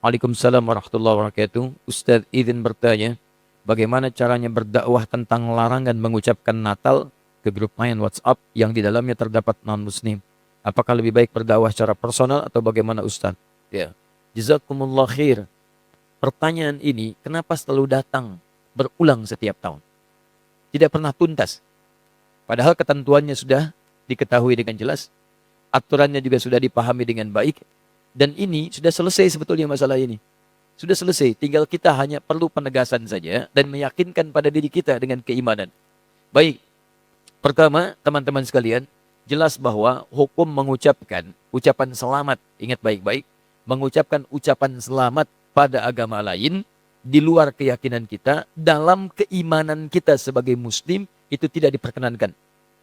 Waalaikumsalam warahmatullahi wabarakatuh. Ustadz izin bertanya, bagaimana caranya berdakwah tentang larangan mengucapkan Natal ke grup main WhatsApp yang di dalamnya terdapat non-muslim? Apakah lebih baik berdakwah secara personal atau bagaimana Ustadz? Ya, jazakumullah khair. Pertanyaan ini kenapa selalu datang berulang setiap tahun? Tidak pernah tuntas. Padahal ketentuannya sudah diketahui dengan jelas, aturannya juga sudah dipahami dengan baik, dan ini sudah selesai sebetulnya masalah ini. Sudah selesai, tinggal kita hanya perlu penegasan saja dan meyakinkan pada diri kita dengan keimanan. Baik, pertama teman-teman sekalian, jelas bahwa hukum mengucapkan ucapan selamat, ingat baik-baik, mengucapkan ucapan selamat pada agama lain, di luar keyakinan kita, dalam keimanan kita sebagai muslim, itu tidak diperkenankan.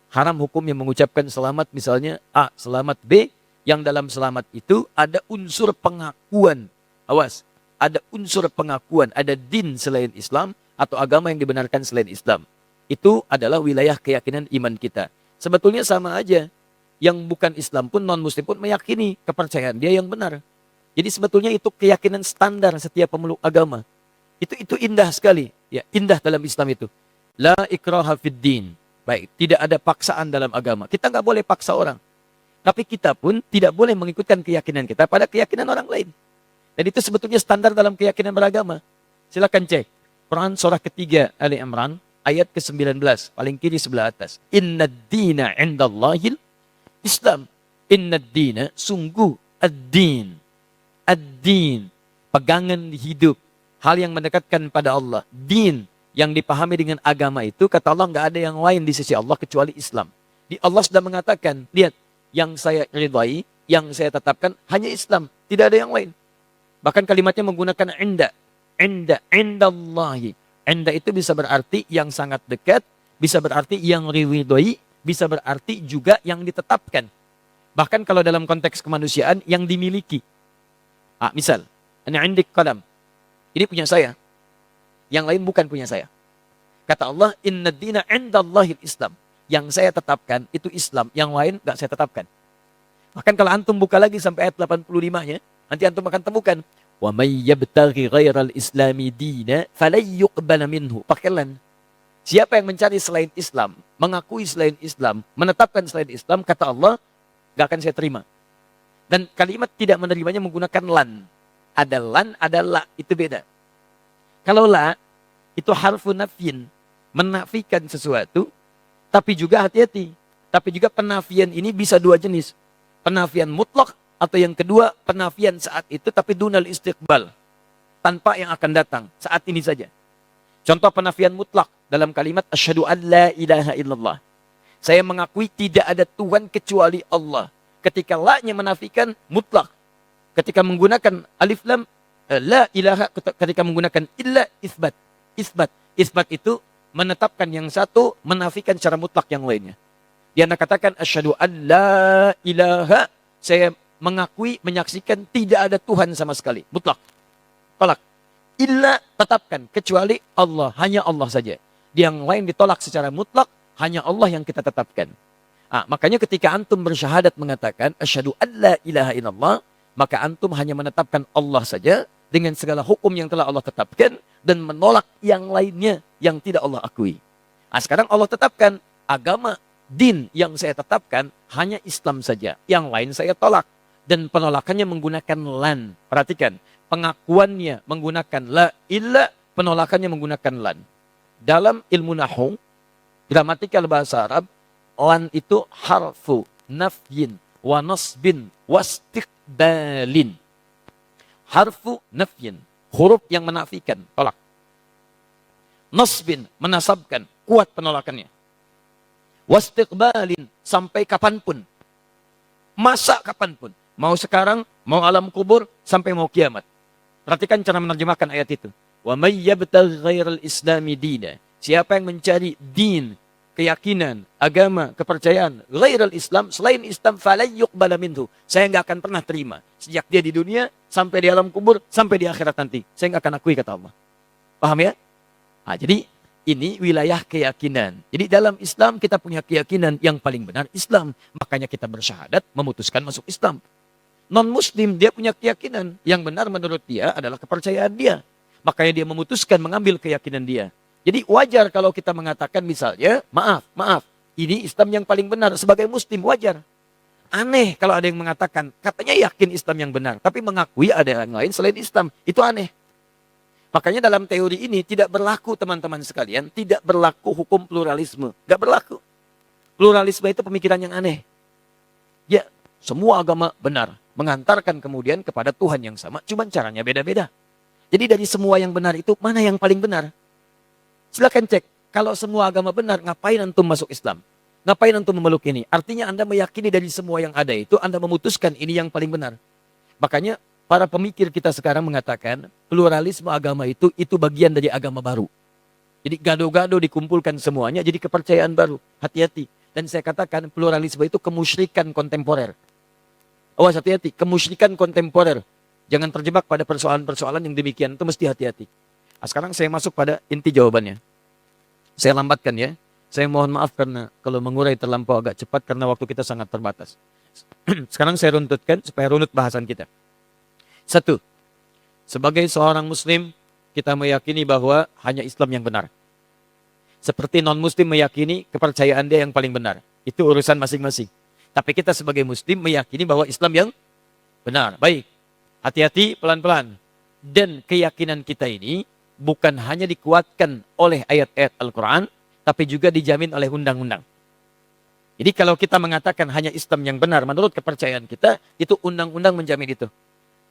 Haram hukum yang mengucapkan selamat misalnya A, selamat B, yang dalam selamat itu ada unsur pengakuan. Awas, ada unsur pengakuan, ada din selain Islam atau agama yang dibenarkan selain Islam. Itu adalah wilayah keyakinan iman kita. Sebetulnya sama aja. Yang bukan Islam pun, non-muslim pun meyakini kepercayaan dia yang benar. Jadi sebetulnya itu keyakinan standar setiap pemeluk agama. Itu indah sekali. Ya, indah dalam Islam itu. La ikraha fid din. Baik, tidak ada paksaan dalam agama. Kita nggak boleh paksa orang. Tapi kita pun tidak boleh mengikutkan keyakinan kita pada keyakinan orang lain. Dan itu sebetulnya standar dalam keyakinan beragama. Silakan cek. Quran surah ketiga Ali Imran ayat ke-19. Paling kiri sebelah atas. Inna dina indallahil Islam. Inna dina sungguh ad-din. Ad-din. Pegangan hidup. Hal yang mendekatkan pada Allah. Din yang dipahami dengan agama itu, kata Allah, nggak ada yang lain di sisi Allah kecuali Islam. Di Allah sudah mengatakan, lihat, yang saya ridhai, yang saya tetapkan hanya Islam, tidak ada yang lain. Bahkan kalimatnya menggunakan inda, indallahi. Inda itu bisa berarti yang sangat dekat, bisa berarti yang ridhai, bisa berarti juga yang ditetapkan. Bahkan kalau dalam konteks kemanusiaan, yang dimiliki. Misal, ana indik qalam. Ini punya saya. Yang lain bukan punya saya. Kata Allah, inna dina indallahil Islam. Yang saya tetapkan itu Islam, yang lain enggak saya tetapkan. Bahkan kalau antum buka lagi sampai ayat 85-nya, nanti antum akan temukan, wa may yabtaghi ghairal islami dina falan yuqbala minhu. Pakai lan. Siapa yang mencari selain Islam, mengakui selain Islam, menetapkan selain Islam, kata Allah, enggak akan saya terima. Dan kalimat tidak menerimanya menggunakan lan. Ada lan, ada la, itu beda. Kalau la, itu harfu nafyin, menafikan sesuatu, tapi juga hati-hati. Tapi juga penafian ini bisa dua jenis. Penafian mutlak, atau yang kedua, penafian saat itu, tapi dunal istiqbal. Tanpa yang akan datang, saat ini saja. Contoh penafian mutlak dalam kalimat, asyhadu an la ilaha illallah. Saya mengakui tidak ada Tuhan kecuali Allah. Ketika la-nya menafikan, mutlak. Ketika menggunakan alif lam, la ilaha, ketika menggunakan illa, isbat. Isbat itu menetapkan yang satu, menafikan secara mutlak yang lainnya. Dia katakan asyhadu an la ilaha, saya mengakui, menyaksikan tidak ada Tuhan sama sekali, mutlak. Tolak. Illa, tetapkan, kecuali Allah, hanya Allah saja. Yang lain ditolak secara mutlak, hanya Allah yang kita tetapkan. Makanya ketika antum bersyahadat mengatakan asyhadu an la ilaha illallah, maka antum hanya menetapkan Allah saja dengan segala hukum yang telah Allah tetapkan dan menolak yang lainnya yang tidak Allah akui. Sekarang Allah tetapkan agama, din yang saya tetapkan hanya Islam saja. Yang lain saya tolak. Dan penolakannya menggunakan lan. Perhatikan, pengakuannya menggunakan la illa, penolakannya menggunakan lan. Dalam ilmu nahwu, gramatikal bahasa Arab, lan itu harfu nafyin wa nasbin wastiqbalin. Harfu nafyin, huruf yang menafikan, tolak. Nasbin, menasabkan, kuat penolakannya. Wastiqbalin, sampai kapanpun. Masa kapanpun. Mau sekarang, mau alam kubur, sampai mau kiamat. Perhatikan cara menerjemahkan ayat itu. Wa may yabtaghi ghairal islami dina. Siapa yang mencari din, keyakinan, agama, kepercayaan, ghairal Islam, selain Islam, falan yuqbala minhu. Saya enggak akan pernah terima. Sejak dia di dunia, sampai di alam kubur, sampai di akhirat nanti. Saya enggak akan akui, kata Allah. Paham ya? Jadi ini wilayah keyakinan. Jadi dalam Islam kita punya keyakinan yang paling benar Islam. Makanya kita bersyahadat memutuskan masuk Islam. Non-Muslim, dia punya keyakinan. Yang benar menurut dia adalah kepercayaan dia. Makanya dia memutuskan mengambil keyakinan dia. Jadi wajar kalau kita mengatakan misalnya, maaf, ini Islam yang paling benar. Sebagai Muslim, wajar. Aneh kalau ada yang mengatakan, katanya yakin Islam yang benar, tapi mengakui ada yang lain selain Islam. Itu aneh. Makanya dalam teori ini tidak berlaku, teman-teman sekalian, tidak berlaku hukum pluralisme. Gak berlaku. Pluralisme itu pemikiran yang aneh. Ya, semua agama benar. Mengantarkan kemudian kepada Tuhan yang sama, cuman caranya beda-beda. Jadi dari semua yang benar itu, mana yang paling benar? Silakan cek. Kalau semua agama benar, ngapain antum masuk Islam? Ngapain antum memeluk ini? Artinya Anda meyakini dari semua yang ada itu, Anda memutuskan ini yang paling benar. Makanya para pemikir kita sekarang mengatakan, pluralisme agama itu bagian dari agama baru. Jadi gado-gado dikumpulkan semuanya, jadi kepercayaan baru. Hati-hati. Dan saya katakan pluralisme itu kemusyrikan kontemporer. Awas, hati-hati, kemusyrikan kontemporer. Jangan terjebak pada persoalan-persoalan yang demikian, itu mesti hati-hati. Nah, sekarang saya masuk pada inti jawabannya. Saya lambatkan ya. Saya mohon maaf karena kalau mengurai terlampau agak cepat karena waktu kita sangat terbatas. Sekarang saya runtutkan supaya runut bahasan kita. 1. Sebagai seorang Muslim, kita meyakini bahwa hanya Islam yang benar. Seperti non-Muslim meyakini kepercayaan dia yang paling benar. Itu urusan masing-masing. Tapi kita sebagai Muslim meyakini bahwa Islam yang benar. Baik, hati-hati, pelan-pelan. Dan keyakinan kita ini bukan hanya dikuatkan oleh ayat-ayat Al-Quran, tapi juga dijamin oleh undang-undang. Jadi kalau kita mengatakan hanya Islam yang benar menurut kepercayaan kita, itu undang-undang menjamin itu.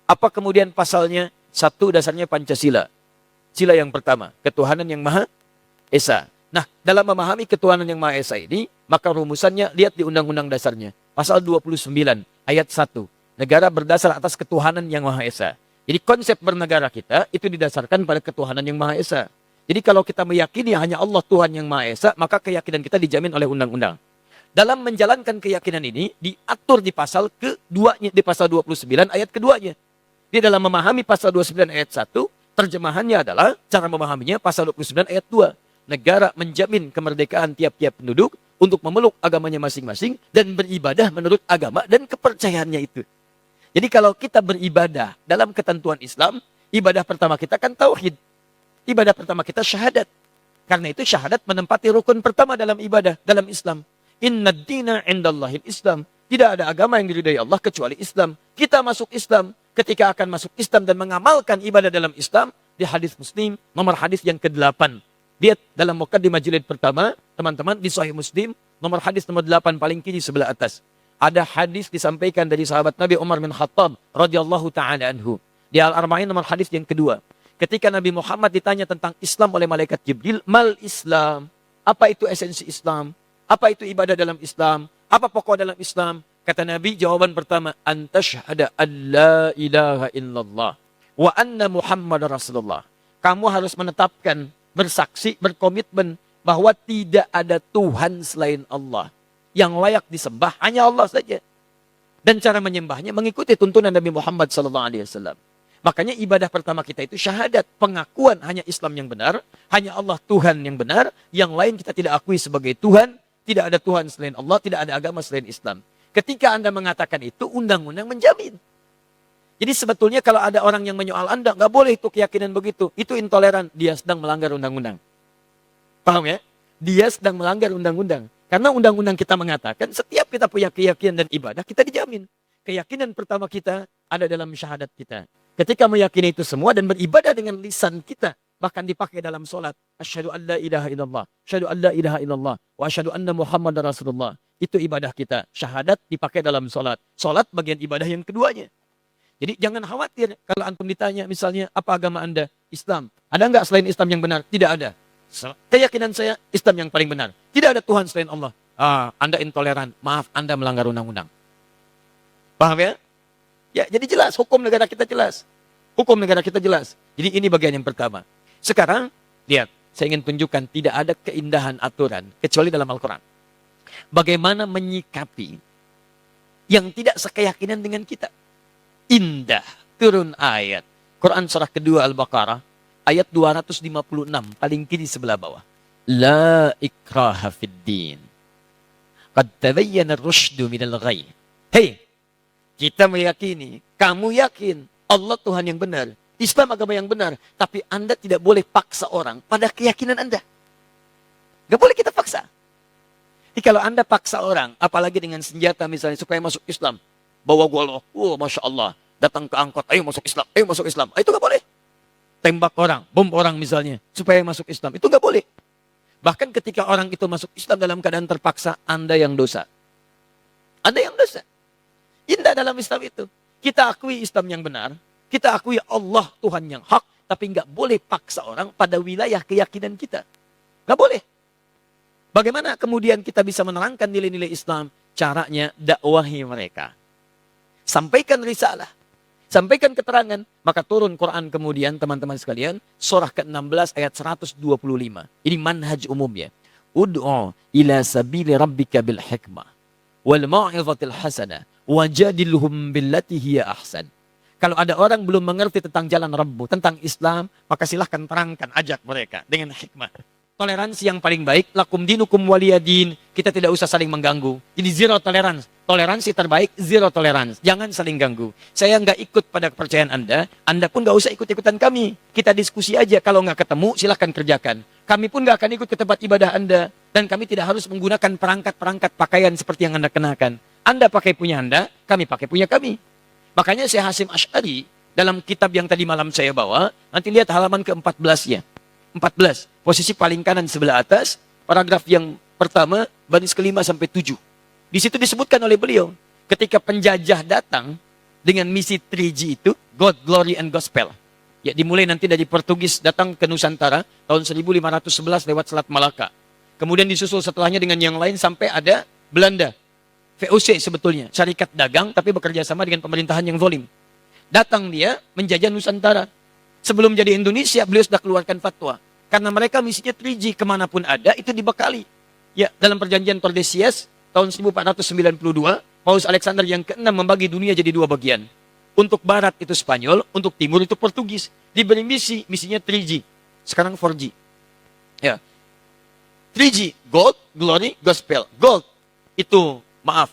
Apa kemudian pasalnya? 1, dasarnya Pancasila. Sila yang pertama, ketuhanan yang Maha Esa. Nah, dalam memahami ketuhanan yang Maha Esa ini, maka rumusannya lihat di undang-undang dasarnya. Pasal 29, ayat 1. Negara berdasar atas ketuhanan yang Maha Esa. Jadi konsep bernegara kita itu didasarkan pada ketuhanan yang Maha Esa. Jadi kalau kita meyakini hanya Allah Tuhan yang Maha Esa, maka keyakinan kita dijamin oleh undang-undang. Dalam menjalankan keyakinan ini, diatur di pasal keduanya, di pasal 29 ayat keduanya. Di dalam memahami pasal 29 ayat 1, terjemahannya adalah, cara memahaminya pasal 29 ayat 2. Negara menjamin kemerdekaan tiap-tiap penduduk untuk memeluk agamanya masing-masing dan beribadah menurut agama dan kepercayaannya itu. Jadi kalau kita beribadah dalam ketentuan Islam, ibadah pertama kita kan tauhid. Ibadah pertama kita syahadat. Karena itu syahadat menempati rukun pertama dalam ibadah, dalam Islam. Inna dina indallahil Islam. Tidak ada agama yang diridai Allah kecuali Islam. Kita masuk Islam. Ketika akan masuk Islam dan mengamalkan ibadah dalam Islam, di hadis Muslim, nomor hadis yang ke-8. Lihat dalam muqaddimah jilid pertama, teman-teman, di Sahih Muslim, nomor hadis nomor 8 paling kiri sebelah atas. Ada hadis disampaikan dari sahabat Nabi Umar bin Khattab radhiyallahu taala anhu. Di Al-Arba'in nomor hadis yang kedua. Ketika Nabi Muhammad ditanya tentang Islam oleh malaikat Jibril, mal Islam? Apa itu esensi Islam? Apa itu ibadah dalam Islam? Apa pokok dalam Islam? Kata Nabi, jawaban pertama, antashhada an la ilaha illallah wa anna Muhammad Rasulullah. Kamu harus menetapkan, bersaksi, berkomitmen bahwa tidak ada Tuhan selain Allah. Yang layak disembah hanya Allah saja. Dan cara menyembahnya mengikuti tuntunan Nabi Muhammad SAW. Makanya ibadah pertama kita itu syahadat. Pengakuan hanya Islam yang benar. Hanya Allah Tuhan yang benar. Yang lain kita tidak akui sebagai Tuhan. Tidak ada Tuhan selain Allah. Tidak ada agama selain Islam. Ketika Anda mengatakan itu, undang-undang menjamin. Jadi sebetulnya kalau ada orang yang menyoal Anda, nggak boleh itu keyakinan begitu. Itu intoleran. Dia sedang melanggar undang-undang. Paham ya? Dia sedang melanggar undang-undang. Karena undang-undang kita mengatakan setiap kita punya keyakinan dan ibadah, kita dijamin. Keyakinan pertama kita ada dalam syahadat kita. Ketika meyakini itu semua dan beribadah dengan lisan kita, bahkan dipakai dalam solat. Asyhadu an la ilaha illallah, asyhadu an la ilaha illallah, wa asyhadu anna Muhammadar Rasulullah. Itu ibadah kita. Syahadat dipakai dalam solat. Solat bagian ibadah yang keduanya. Jadi jangan khawatir kalau antum ditanya misalnya, apa agama Anda? Islam. Ada nggak selain Islam yang benar? Tidak ada. Keyakinan saya, Islam yang paling benar. Tidak ada Tuhan selain Allah. Anda intoleran. Maaf, Anda melanggar undang-undang. Paham ya? Ya, jadi jelas. Hukum negara kita jelas. Hukum negara kita jelas. Jadi ini bagian yang pertama. Sekarang, lihat. Saya ingin tunjukkan tidak ada keindahan aturan. Kecuali dalam Al-Quran. Bagaimana menyikapi yang tidak sekeyakinan dengan kita. Indah. Turun ayat. Quran surah kedua Al-Baqarah. Ayat 256, paling kiri sebelah bawah. La ikraha fid din. Qad tabayyana ar-rusydu minal ghayy. Hei, Kita meyakini, kamu yakin Allah Tuhan yang benar, Islam agama yang benar, tapi Anda tidak boleh paksa orang pada keyakinan Anda. Gak boleh kita paksa. Jadi kalau Anda paksa orang, apalagi dengan senjata misalnya supaya masuk Islam, bawa golok, Masya Allah, datang ke angkot, ayo masuk Islam, ayo masuk Islam. Itu gak boleh. Tembak orang, bom orang misalnya, supaya masuk Islam. Itu gak boleh. Bahkan ketika orang itu masuk Islam dalam keadaan terpaksa, Anda yang dosa. Anda yang dosa. Indah dalam Islam itu. Kita akui Islam yang benar, kita akui Allah Tuhan yang hak, tapi nggak boleh paksa orang pada wilayah keyakinan kita. Nggak boleh. Bagaimana kemudian kita bisa menerangkan nilai-nilai Islam? Caranya dakwahi mereka. Sampaikan risalah. Sampaikan keterangan. Maka turun Quran kemudian teman-teman sekalian. Surah ke-16 ayat 125. Ini manhaj umumnya. Ud'u ila sabili rabbika bil hikmah. Wal mau'izatil hasanah. Wajadilhum billati hiya ahsan. Kalau ada orang belum mengerti tentang jalan Rabbu, tentang Islam, maka silahkan terangkan, ajak mereka dengan hikmah. Toleransi yang paling baik, lakum dinukum waliyadin. Kita tidak usah saling mengganggu. Jadi zero tolerance. Toleransi terbaik, zero tolerance. Jangan saling ganggu. Saya nggak ikut pada kepercayaan Anda pun nggak usah ikut-ikutan kami. Kita diskusi aja, kalau nggak ketemu, silahkan kerjakan. Kami pun nggak akan ikut ke tempat ibadah Anda. Dan kami tidak harus menggunakan perangkat-perangkat pakaian seperti yang Anda kenakan. Anda pakai punya Anda, kami pakai punya kami. Makanya Syekh Hasyim Asy'ari dalam kitab yang tadi malam saya bawa, nanti lihat halaman ke-14-nya. 14, posisi paling kanan sebelah atas, paragraf yang pertama, baris ke-5 sampai 7. Di situ disebutkan oleh beliau, ketika penjajah datang dengan misi 3G itu, God, Glory, and Gospel. Ya, dimulai nanti dari Portugis datang ke Nusantara tahun 1511 lewat Selat Malaka. Kemudian disusul setelahnya dengan yang lain sampai ada Belanda. VOC sebetulnya, syarikat dagang tapi bekerja sama dengan pemerintahan yang zalim. Datang dia menjajah Nusantara. Sebelum jadi Indonesia, beliau sudah keluarkan fatwa. Karena mereka misinya 3G, kemanapun ada, itu dibekali. Ya, dalam perjanjian Tordesillas, tahun 1492, Paus Alexander yang ke-6 membagi dunia jadi 2 bagian. Untuk barat itu Spanyol, untuk timur itu Portugis. Diberi misinya 3G. Sekarang 4G. Ya. 3G, Gold, Glory, Gospel. Gold, itu maaf,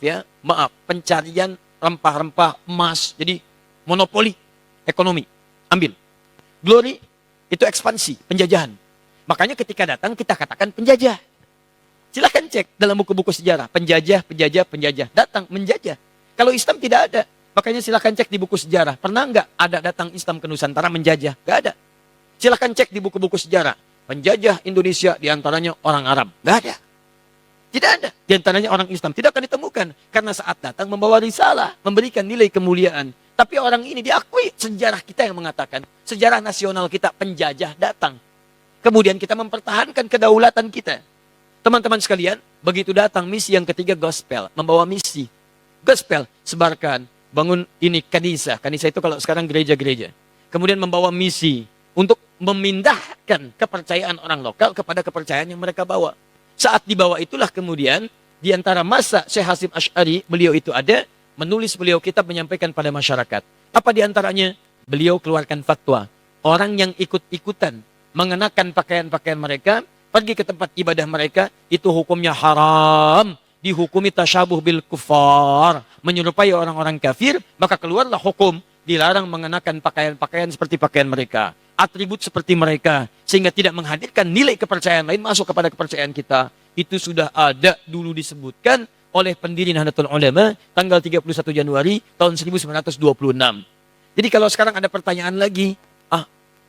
pencarian rempah-rempah emas. Jadi monopoli ekonomi. Ambil. Glory, itu ekspansi, penjajahan. Makanya ketika datang kita katakan penjajah. Silahkan cek dalam buku-buku sejarah. Penjajah. Datang, menjajah. Kalau Islam tidak ada. Makanya silahkan cek di buku sejarah. Pernah nggak ada datang Islam ke Nusantara menjajah? Nggak ada. Silahkan cek di buku-buku sejarah. Penjajah Indonesia diantaranya orang Arab. Nggak ada. Tidak ada. Diantaranya orang Islam. Tidak akan ditemukan. Karena saat datang membawa risalah. Memberikan nilai kemuliaan. Tapi orang ini diakui. Sejarah kita yang mengatakan. Sejarah nasional kita penjajah datang. Kemudian kita mempertahankan kedaulatan kita. Teman-teman sekalian, begitu datang misi yang ketiga gospel. Membawa misi. Gospel, sebarkan. Bangun ini kanisa. Kanisa itu kalau sekarang gereja-gereja. Kemudian membawa misi. Untuk memindahkan kepercayaan orang lokal kepada kepercayaan yang mereka bawa. Saat dibawa itulah kemudian, di antara masa Syekh Hasyim Asy'ari, beliau itu ada, menulis beliau kitab menyampaikan pada masyarakat. Apa di antaranya? Beliau keluarkan fatwa. Orang yang ikut-ikutan mengenakan pakaian-pakaian mereka, pergi ke tempat ibadah mereka, itu hukumnya haram. Dihukumi tasyabuh bil kufar. Menyerupai orang-orang kafir, maka keluarlah hukum. Dilarang mengenakan pakaian-pakaian seperti pakaian mereka. Atribut seperti mereka. Sehingga tidak menghadirkan nilai kepercayaan lain masuk kepada kepercayaan kita. Itu sudah ada dulu disebutkan oleh pendiri Nahdlatul Ulama tanggal 31 Januari tahun 1926. Jadi kalau sekarang ada pertanyaan lagi,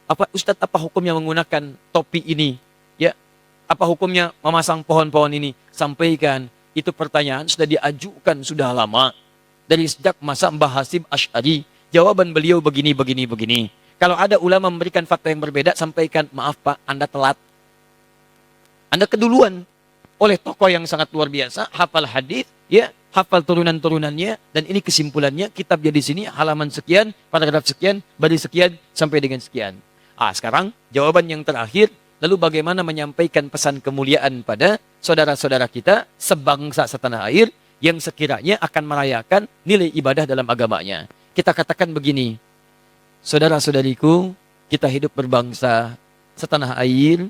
Ustadz apa hukumnya menggunakan topi ini? Ya, apa hukumnya memasang pohon-pohon ini? Sampaikan, itu pertanyaan sudah diajukan sudah lama dari sejak masa Mbah Hasyim Asy'ari. Jawaban beliau begini. Kalau ada ulama memberikan fatwa yang berbeda, sampaikan, maaf Pak, Anda telat. Anda keduluan oleh tokoh yang sangat luar biasa, hafal hadis, ya, hafal turunan-turunannya, dan ini kesimpulannya, kitabnya di sini, halaman sekian, paragraf sekian, baris sekian, sampai dengan sekian. Sekarang jawaban yang terakhir, lalu bagaimana menyampaikan pesan kemuliaan pada saudara-saudara kita sebangsa setanah air yang sekiranya akan merayakan nilai ibadah dalam agamanya. Kita katakan begini, saudara-saudariku, kita hidup berbangsa setanah air,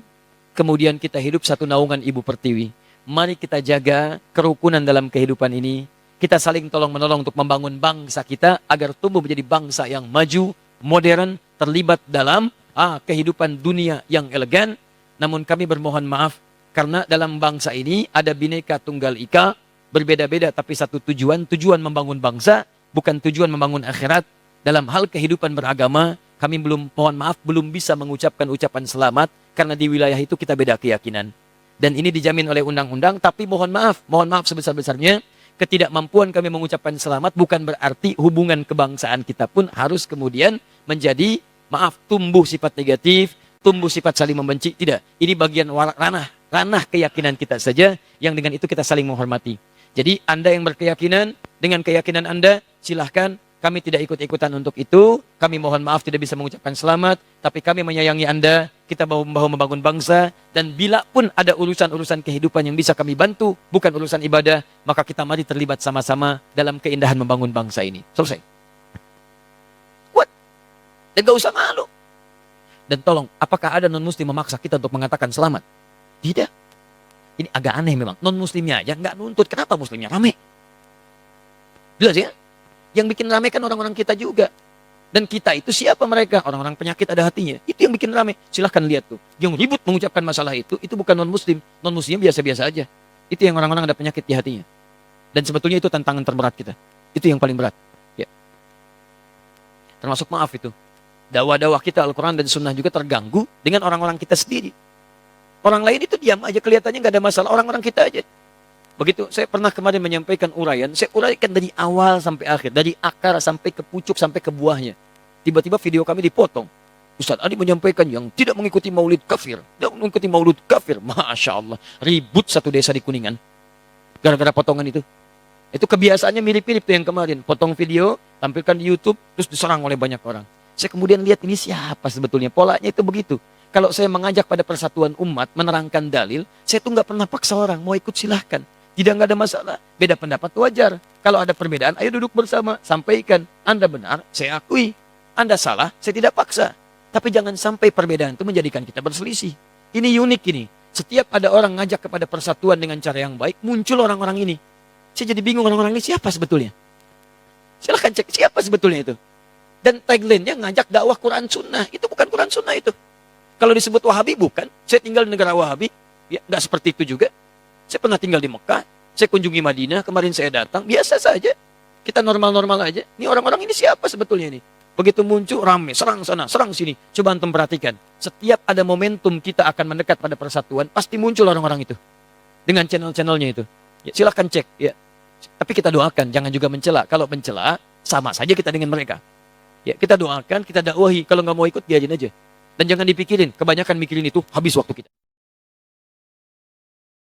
kemudian kita hidup satu naungan Ibu Pertiwi. Mari kita jaga kerukunan dalam kehidupan ini. Kita saling tolong-menolong untuk membangun bangsa kita agar tumbuh menjadi bangsa yang maju, modern, terlibat dalam kehidupan dunia yang elegan. Namun kami bermohon maaf karena dalam bangsa ini ada Bhinneka Tunggal Ika, berbeda-beda tapi satu tujuan, tujuan membangun bangsa, bukan tujuan membangun akhirat. Dalam hal kehidupan beragama, kami mohon maaf, belum bisa mengucapkan ucapan selamat karena di wilayah itu kita beda keyakinan. Dan ini dijamin oleh undang-undang, tapi mohon maaf sebesar-besarnya, ketidakmampuan kami mengucapkan selamat bukan berarti hubungan kebangsaan kita pun harus kemudian menjadi, tumbuh sifat negatif, tumbuh sifat saling membenci. Tidak, ini bagian ranah keyakinan kita saja, yang dengan itu kita saling menghormati. Jadi Anda yang berkeyakinan, dengan keyakinan Anda, silahkan. Kami tidak ikut-ikutan untuk itu. Kami mohon maaf tidak bisa mengucapkan selamat. Tapi kami menyayangi Anda. Kita bahu-membahu membangun bangsa. Dan bila pun ada urusan-urusan kehidupan yang bisa kami bantu, bukan urusan ibadah, maka kita mari terlibat sama-sama dalam keindahan membangun bangsa ini. Selesai. Kuat. Dan gak usah malu. Dan tolong, apakah ada non-muslim memaksa kita untuk mengatakan selamat? Tidak. Ini agak aneh memang. Non-muslimnya aja nggak nuntut. Kenapa muslimnya rame? Jelas ya? Yang bikin rame kan orang-orang kita juga. Dan kita itu siapa mereka? Orang-orang penyakit ada hatinya. Itu yang bikin rame. Silahkan lihat tuh. Yang ribut mengucapkan masalah itu bukan non-muslim. Non-muslimnya biasa-biasa aja. Itu yang orang-orang ada penyakit di hatinya. Dan sebetulnya itu tantangan terberat kita. Itu yang paling berat. Ya. Termasuk maaf itu. Dakwah-dakwah kita Al-Quran dan Sunnah juga terganggu dengan orang-orang kita sendiri. Orang lain itu diam aja, kelihatannya nggak ada masalah. Orang-orang kita aja. Begitu, saya pernah kemarin menyampaikan uraian, saya uraikan dari awal sampai akhir, dari akar sampai ke pucuk, sampai ke buahnya. Tiba-tiba video kami dipotong. Ustaz Adi menyampaikan yang tidak mengikuti maulid kafir, tidak mengikuti maulid kafir. Masya Allah, ribut satu desa di Kuningan. Gara-gara potongan itu. Itu kebiasaannya mirip-mirip tuh yang kemarin. Potong video, tampilkan di YouTube, terus diserang oleh banyak orang. Saya kemudian lihat ini siapa sebetulnya, polanya itu begitu. Kalau saya mengajak pada persatuan umat, menerangkan dalil, saya tuh nggak pernah paksa orang, mau ikut silahkan. Tidak, nggak ada masalah. Beda pendapat wajar. Kalau ada perbedaan, ayo duduk bersama. Sampaikan. Anda benar, saya akui. Anda salah, saya tidak paksa. Tapi jangan sampai perbedaan itu menjadikan kita berselisih. Ini unik ini. Setiap ada orang ngajak kepada persatuan dengan cara yang baik, muncul orang-orang ini. Saya jadi bingung orang-orang ini siapa sebetulnya. Silahkan cek siapa sebetulnya itu. Dan tagline-nya ngajak dakwah Quran Sunnah. Itu bukan Quran Sunnah itu. Kalau disebut Wahabi, bukan. Saya tinggal di negara Wahabi. Ya, nggak seperti itu juga. Saya pernah tinggal di Mekah, saya kunjungi Madinah, kemarin saya datang, biasa saja. Kita normal-normal aja. Ini orang-orang ini siapa sebetulnya ini? Begitu muncul, rame, serang sana, serang sini. Coba antum perhatikan. Setiap ada momentum kita akan mendekat pada persatuan, pasti muncul orang-orang itu. Dengan channel-channelnya itu. Ya, silahkan cek. Ya. Tapi kita doakan, jangan juga mencela. Kalau mencela, sama saja kita dengan mereka. Ya, kita doakan, kita dakwahi. Kalau nggak mau ikut, biarin aja. Dan jangan dipikirin, kebanyakan mikirin itu, habis waktu kita.